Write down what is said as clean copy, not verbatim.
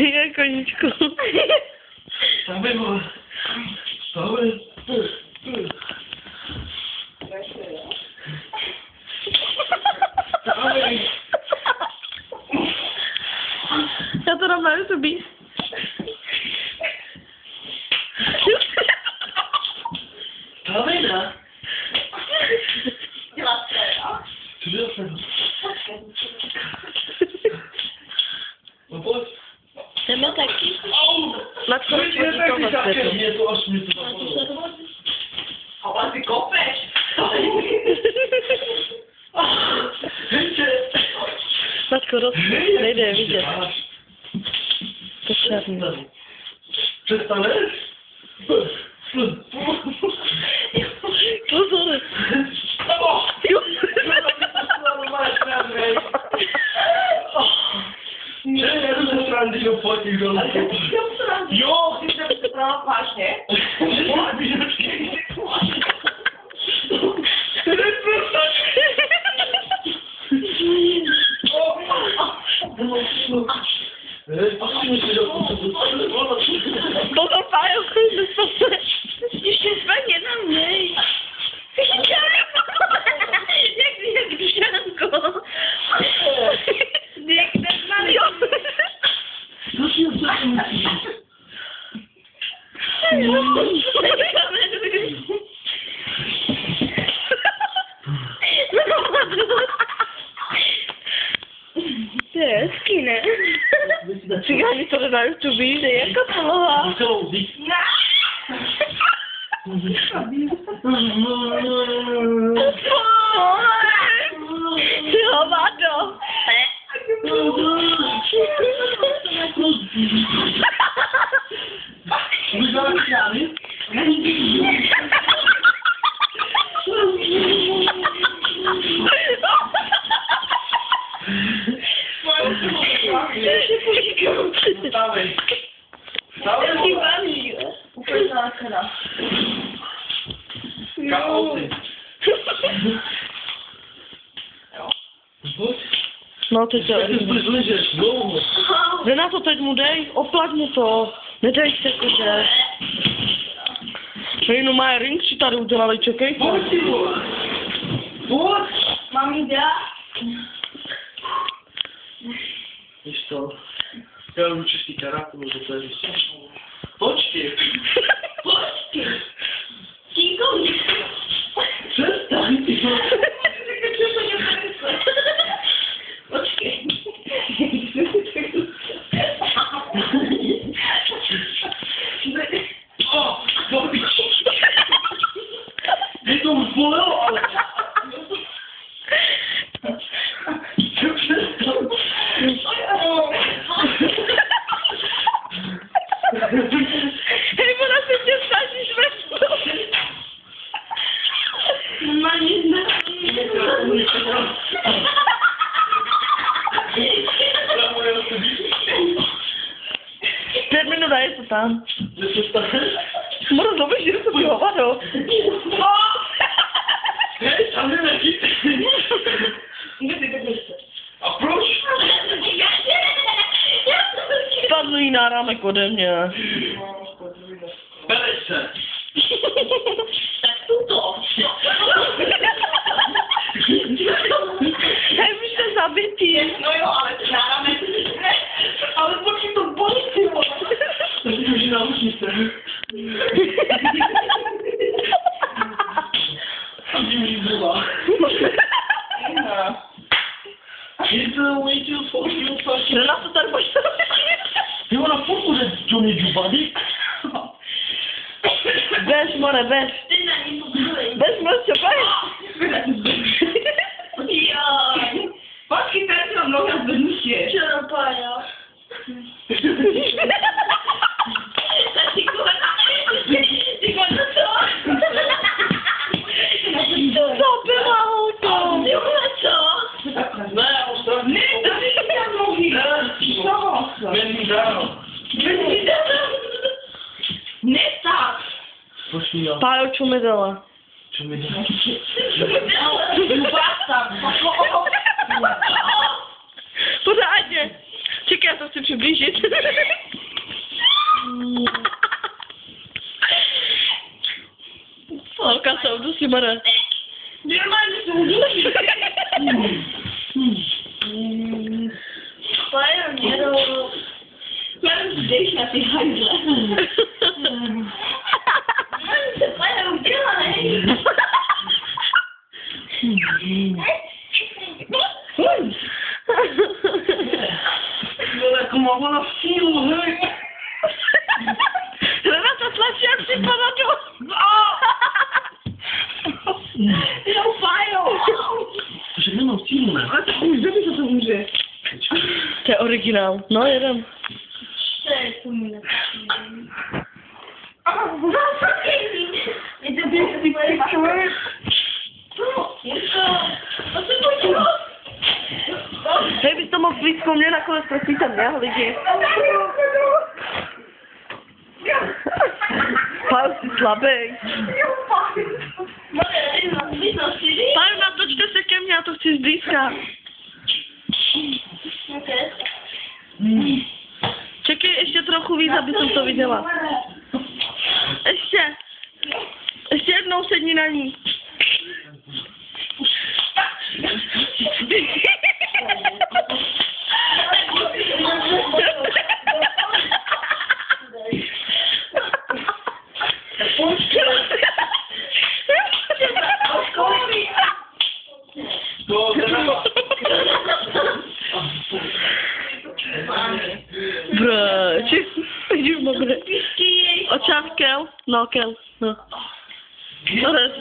Je, koníčku. Stavej, vole. Stavej. Stavej. Já to dám na YouTube. Stavej, ne? Dělat se, jo? Co děláš, Fredo? No pojď. Jdeme taky. Na co Je to až mi to zapadlo. Ale ty kopeš. Hejče. Mačko, nejde je vidět. To černý. Přestaneš? Pozor. Jo. Jedu ze srandy do potí dolů. Jo, Ty jsi se strala vážně? Pozor, Pájo, nezpomne. Ještě spadně na mě. Jak dušánko. Jak ten malý. To je hezký, ne? Cigáni to na YouTube, jde jako poloha. Ty hovado. Stavej. Úplně základa. Kauci. No, teď to Ty zližeš, dlouho. Renato, teď mu dej, oplať mu to. Nedej se, že. No má ring si tady udělali, čekej. Pojď si, vole. Pojď. Mám jít já? Víš to? Já jdu český karate, můžu to je Počkej. Počkej. Tíko mě. Přestaň, ty vole. Počkej. Pojď. Mě to už bolelo, ale... Přestaň. Hej, ona se tě snažíš vrstu. Normálně Pět minut a je to tam. Že se stane? Můžu dobře, že to by hovado. Hej, tam nevadí. A proč? Spadl jí náramek ode mě. Pelej se. Tak tuto. Hej, vy jste zabitý. No jo, ale ty náramek. Ale počkej, to bolí, ty vole. Tak si už náušnice. A ty mi byla. It's a way to fuck you fucking... Renato, tady pojď. Ty ona furt bude Johnny Jubady? Bez, more, bez. Ty na ní pobudej. Bez, prostě, bez. Joj. Počkej, tady mám noha zvednutě. Čerpa, jo. Tak ty kole na co? Co byla holka? Ty kole co? Ne, ostatní. Ne, tady ty tam nohy. Ne, Co? Mení dál. Ne tak. Počkej, já. Pájo, čo mi dala? Co mi dá? Pořádně. Čekaj, já to chci přiblížit. kamerę. Normalnie to użyć. Fajnie, nie robię. Ja już gdzieś na tej handle. Fajnie, udzielaj. Jak mogła na siłę, hej! Renata, slash jak się poradził. Ja ufają. To się nie mam filmem. A to już wiesz, co to umrze. Te oryginał. No, jeden. Cześć, umrę. Nie zrobię sobie moje Hej, bys to mohl blízko mě nakonec prosítem, ne, lidi? Pál, jsi slabý. Pál, natočte se ke mně, já to chci zblízka. Čekej ještě trochu víc, aby jsem to viděla. Ještě. Ještě jednou sedni na ní. Proč? Jdi v mokré. Očáv kel? No, kel. No. Ona se